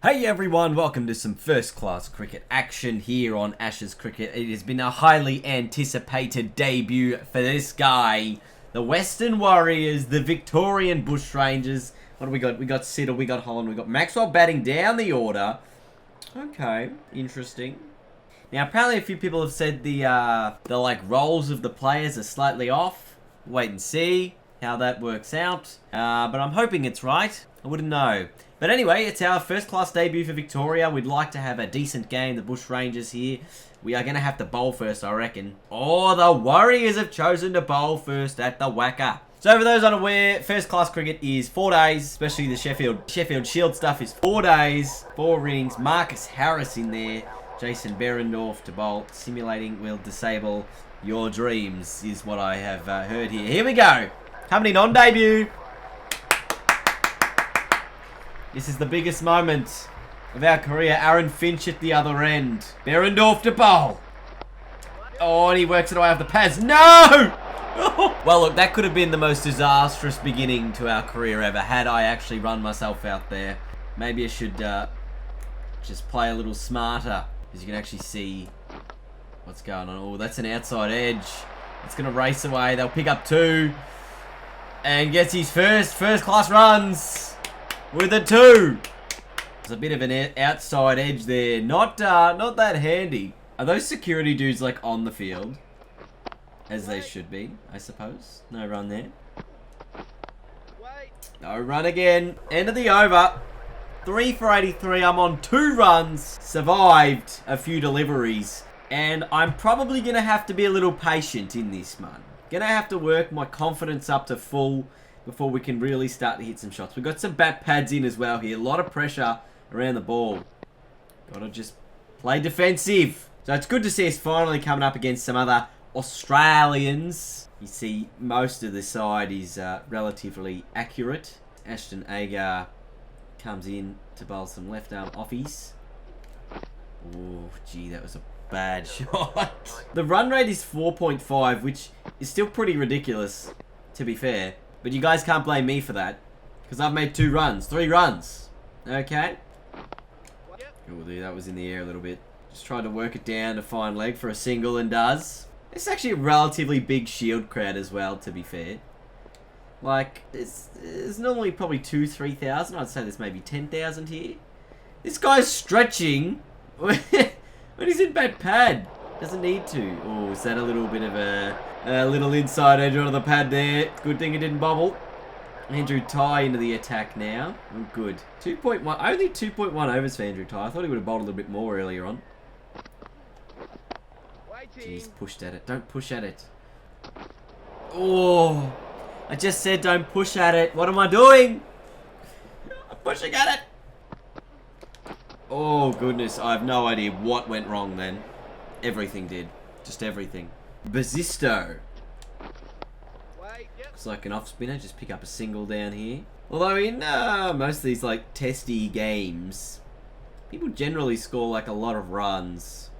Hey everyone, welcome to some first class cricket action here on Ashes Cricket. It has been a highly anticipated debut for this guy. The Western Warriors, the Victorian Bushrangers. What do we got? We got Siddle, we got Holland, we got Maxwell batting down the order. Okay, interesting. Now apparently a few people have said the roles of the players are slightly off. Wait and see how that works out. But I'm hoping it's right. I wouldn't know. But anyway, it's our first class debut for Victoria. We'd like to have a decent game. The Bushrangers here. We are going to have to bowl first, I reckon. Oh, the Warriors have chosen to bowl first at the Wacker. So for those unaware, first class cricket is 4 days. Especially the Sheffield Shield stuff is 4 days. 4 innings. Marcus Harris in there. Jason Behrendorff to bowl. Simulating will disable your dreams is what I have heard here. Here we go. Coming in on debut. This is the biggest moment of our career. Aaron Finch at the other end. Behrendorff to bowl. Oh, and he works it away off the pads. No! Well, look, that could have been the most disastrous beginning to our career ever had I actually run myself out there. Maybe I should just play a little smarter, as you can actually see what's going on. Oh, that's an outside edge. It's going to race away. They'll pick up 2. And gets his first class runs. With a 2. There's a bit of an outside edge there. Not that handy. Are those security dudes like on the field? As they should be, I suppose. No run there. No run again. End of the over. 3 for 83. I'm on 2 runs. Survived a few deliveries. And I'm probably going to have to be a little patient in this one. Going to have to work my confidence up to full before we can really start to hit some shots. We've got some bat pads in as well here. A lot of pressure around the ball. Gotta just play defensive. So it's good to see us finally coming up against some other Australians. You see most of the side is relatively accurate. Ashton Agar comes in to bowl some left arm offies. Oh, gee, that was a bad shot. The run rate is 4.5, which is still pretty ridiculous, to be fair. But you guys can't blame me for that. Because I've made 3 runs. Okay? Oh, that was in the air a little bit. Just tried to work it down to find leg for a single and does. It's actually a relatively big Shield crowd as well, to be fair. Like, it's normally probably 2,000-3,000. I'd say there's maybe 10,000 here. This guy's stretching when he's in bat pad. Doesn't need to. Oh, is that a little bit of a little inside edge onto the pad there? Good thing it didn't bobble. Andrew Ty into the attack now. Oh, good. 2.1. Only 2.1 overs for Andrew Ty. I thought he would have bowled a little bit more earlier on. Jeez, pushed at it. Don't push at it. Oh, I just said don't push at it. What am I doing? I'm pushing at it. Oh, goodness. I have no idea what went wrong then. Everything did. Just everything. Bazisto. Looks like an off spinner. Just pick up a single down here. Although in most of these like testy games, people generally score like a lot of runs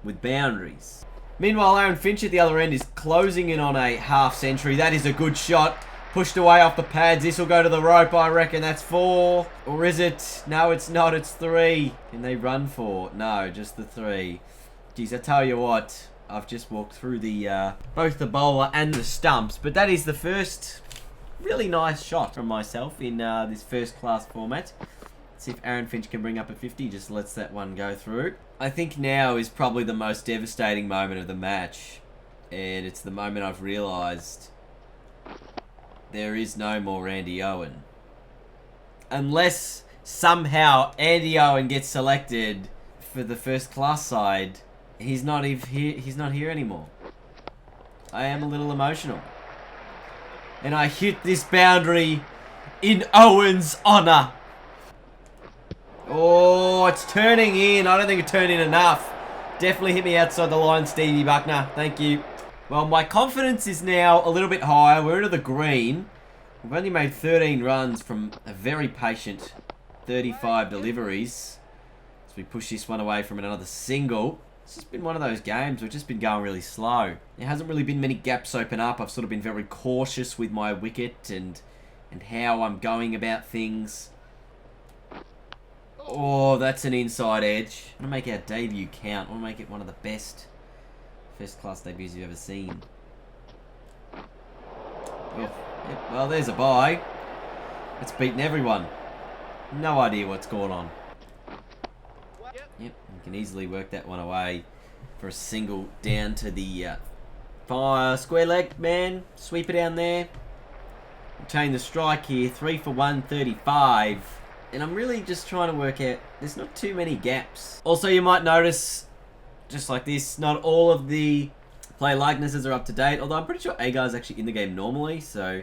with boundaries. Meanwhile, Aaron Finch at the other end is closing in on a half century. That is a good shot. Pushed away off the pads. This will go to the rope, I reckon. That's 4. Or is it? No, it's not. It's 3. Can they run 4? No, just the 3. Geez, I tell you what. I've just walked through the both the bowler and the stumps. But that is the first really nice shot from myself in this first class format. Let's see if Aaron Finch can bring up a 50. Just lets that one go through. I think now is probably the most devastating moment of the match. And it's the moment I've realised there is no more Andy Owen. Unless somehow Andy Owen gets selected for the first class side, he's not here anymore. I am a little emotional. And I hit this boundary in Owen's honour. Oh, it's turning in. I don't think it turned in enough. Definitely hit me outside the line, Stevie Buckner. Thank you. Well, my confidence is now a little bit higher. We're into the green. We've only made 13 runs from a very patient 35 deliveries. So we push this one away from another single. It's just been one of those games. We've just been going really slow. There hasn't really been many gaps open up. I've sort of been very cautious with my wicket and how I'm going about things. Oh, that's an inside edge. I want to make our debut count. I want to make it one of the best first-class debuts you've ever seen. Oh, yep, well, there's a bye. It's beaten everyone. No idea what's going on. Yep, you can easily work that one away for a single down to the fire square leg man. Sweep it down there. Retain the strike here. 3 for 135. And I'm really just trying to work out, there's not too many gaps. Also, you might notice, just like this, not all of the player likenesses are up to date. Although I'm pretty sure Agar's actually in the game normally, so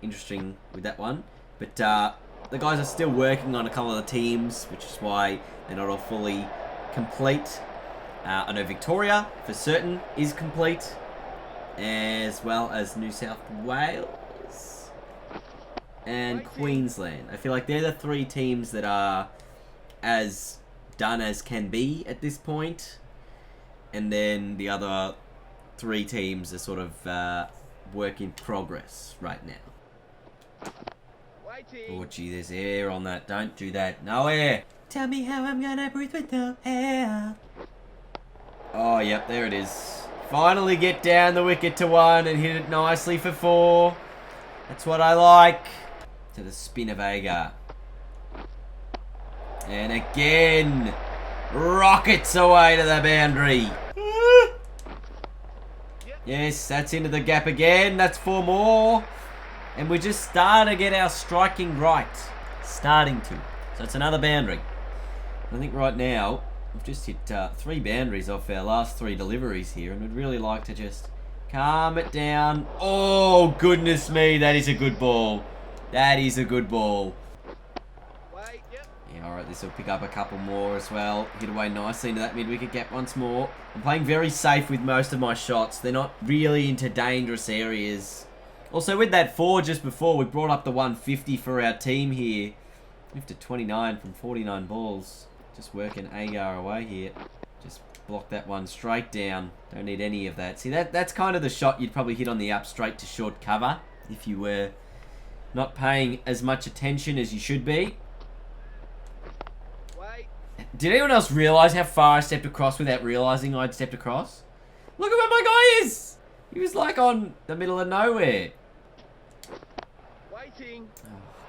interesting with that one. But the guys are still working on a couple of the teams, which is why they're not all fully complete. I know Victoria, for certain, is complete, as well as New South Wales and Queensland. I feel like they're the 3 teams that are as done as can be at this point. And then the other 3 teams are sort of work in progress right now. Oh gee, there's air on that. Don't do that. No air. Tell me how I'm gonna breathe with no air. Oh, yep, there it is. Finally get down the wicket to 1 and hit it nicely for 4. That's what I like. To the spin of Agar. And again, rockets away to the boundary. Yes, that's into the gap again. That's 4 more. And we're just starting to get our striking right. Starting to. So it's another boundary. I think right now, we've just hit 3 boundaries off our last 3 deliveries here. And we'd really like to just calm it down. Oh, goodness me. That is a good ball. That is a good ball. Yeah, alright, this will pick up a couple more as well. Hit away nicely into that mid-wicket gap once more. I'm playing very safe with most of my shots. They're not really into dangerous areas. Also, with that 4 just before, we brought up the 150 for our team here. Moved to 29 from 49 balls. Just working Agar away here. Just block that one straight down. Don't need any of that. See, that's kind of the shot you'd probably hit on the up straight to short cover if you were not paying as much attention as you should be. Did anyone else realise how far I stepped across without realising I'd stepped across? Look at where my guy is! He was like on the middle of nowhere. Oh,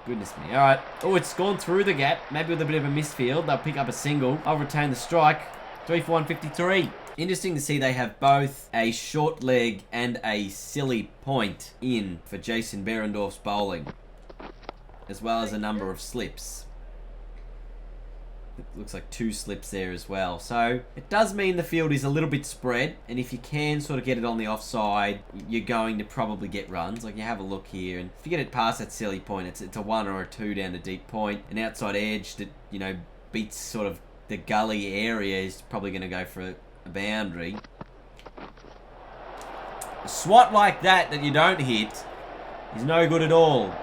goodness me. Alright. Oh, it's gone through the gap. Maybe with a bit of a misfield. They'll pick up a single. I'll retain the strike. 3 for 153. Interesting to see they have both a short leg and a silly point in for Jason Berendorf's bowling. As well as a number of slips. It looks like 2 slips there as well. So it does mean the field is a little bit spread. And if you can sort of get it on the offside, you're going to probably get runs. Like you have a look here. And if you get it past that silly point, it's a 1 or a 2 down the deep point. An outside edge that, you know, beats sort of the gully area is probably going to go for a boundary. A swat like that you don't hit is no good at all.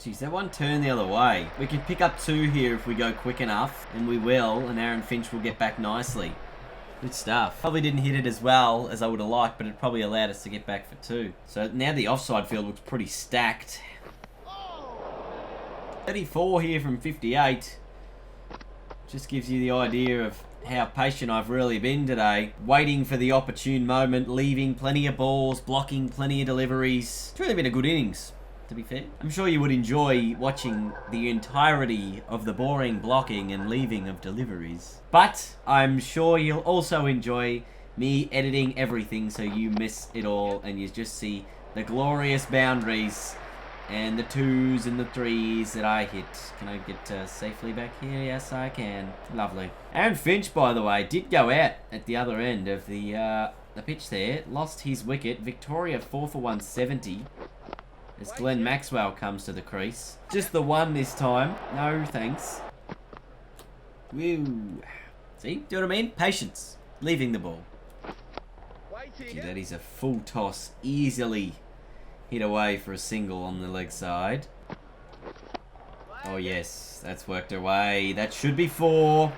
Jeez, that one turned the other way. We can pick up 2 here if we go quick enough, and we will, and Aaron Finch will get back nicely. Good stuff. Probably didn't hit it as well as I would have liked, but it probably allowed us to get back for 2. So now the offside field looks pretty stacked. 34 here from 58. Just gives you the idea of how patient I've really been today. Waiting for the opportune moment, leaving plenty of balls, blocking plenty of deliveries. It's really been a good innings, to be fair. I'm sure you would enjoy watching the entirety of the boring blocking and leaving of deliveries. But I'm sure you'll also enjoy me editing everything so you miss it all and you just see the glorious boundaries and the 2s and the 3s that I hit. Can I get safely back here? Yes, I can. Lovely. Aaron Finch, by the way, did go out at the other end of the pitch there. Lost his wicket. Victoria 4 for 170. As Glenn Maxwell comes to the crease. Just the 1 this time. No thanks. Woo. See? Do you know what I mean? Patience. Leaving the ball. Gee, that is a full toss. Easily hit away for a single on the leg side. Oh yes, that's worked away. That should be 4.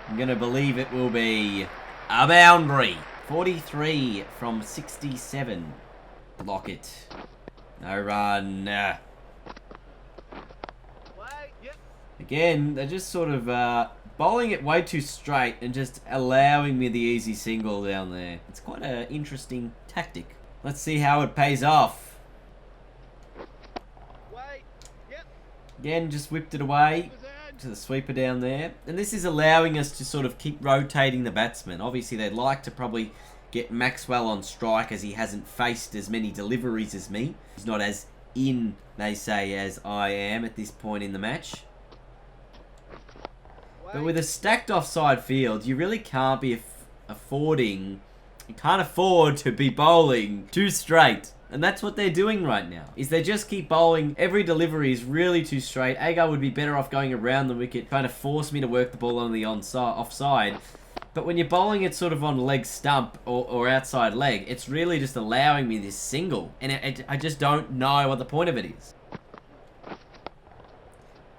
I'm going to believe it will be a boundary. 43 from 67. Block it. No run. Again, they're just sort of bowling it way too straight and just allowing me the easy single down there. It's quite an interesting tactic. Let's see how it pays off. Again, just whipped it away to the sweeper down there. And this is allowing us to sort of keep rotating the batsman. Obviously, they'd like to probably get Maxwell on strike as he hasn't faced as many deliveries as me. He's not as in, they say, as I am at this point in the match. But with a stacked offside field, you really can't be affording... You can't afford to be bowling too straight. And that's what they're doing right now. Is they just keep bowling. Every delivery is really too straight. Agar would be better off going around the wicket, trying to force me to work the ball on the offside. But when you're bowling it sort of on leg stump or outside leg, it's really just allowing me this single. And I just don't know what the point of it is.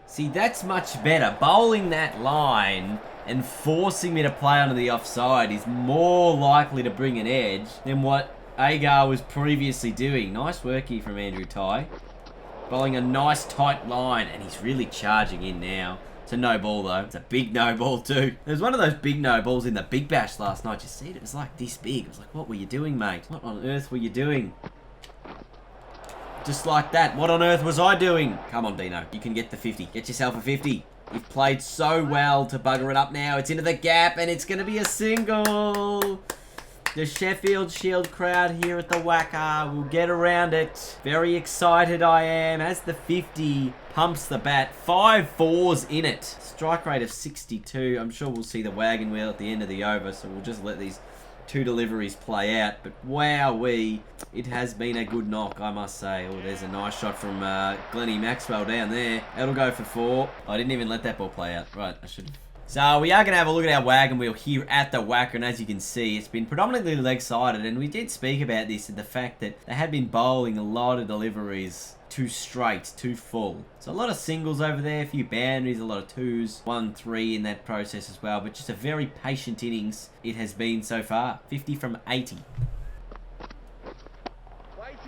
See, that's much better. Bowling that line and forcing me to play onto the offside is more likely to bring an edge than what Agar was previously doing. Nice work here from Andrew Ty. Bowling a nice tight line, and he's really charging in now. It's a no ball though. It's a big no ball too. There was one of those big no balls in the Big Bash last night. You see it? It was like this big. I was like, what were you doing, mate? What on earth were you doing? Just like that. What on earth was I doing? Come on, Dino. You can get the 50. Get yourself a 50. You've played so well to bugger it up now. It's into the gap, and it's going to be a single. The Sheffield Shield crowd here at the Wacker will get around it. Very excited I am as the 50 pumps the bat. 5 fours in it. Strike rate of 62. I'm sure we'll see the wagon wheel at the end of the over, so we'll just let these 2 deliveries play out. But wowee, it has been a good knock, I must say. Oh, there's a nice shot from Glennie Maxwell down there. That'll go for 4. I didn't even let that ball play out. Right, I should have. So we are going to have a look at our wagon wheel here at the Wacker, and as you can see, it's been predominantly leg-sided, and we did speak about this and the fact that they had been bowling a lot of deliveries too straight, too full. So a lot of singles over there, a few boundaries, a lot of 2s, 1-3 in that process as well, but just a very patient innings it has been so far. 50 from 80.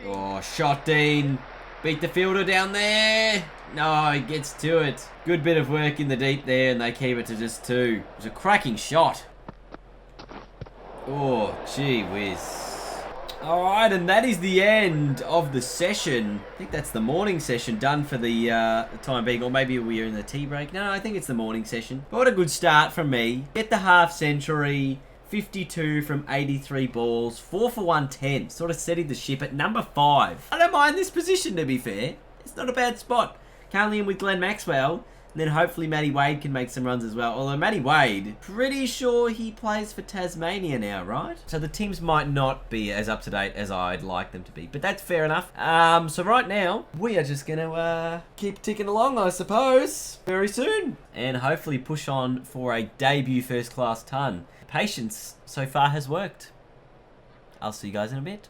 Oh, shot Dean. Beat the fielder down there. No, he gets to it. Good bit of work in the deep there, and they keep it to just 2. It was a cracking shot. Oh, gee whiz. Alright, and that is the end of the session. I think that's the morning session done for the time being, or maybe we're in the tea break. No, I think it's the morning session. But what a good start from me. Get the half century. 52 from 83 balls, 4 for 110, sort of steadied the ship at number 5. I don't mind this position, to be fair. It's not a bad spot. Currently in with Glenn Maxwell, and then hopefully Matty Wade can make some runs as well. Although Matty Wade, pretty sure he plays for Tasmania now, right? So the teams might not be as up to date as I'd like them to be, but that's fair enough. So right now, we are just going to keep ticking along, I suppose, very soon. And hopefully push on for a debut first class ton. Patience so far has worked. I'll see you guys in a bit.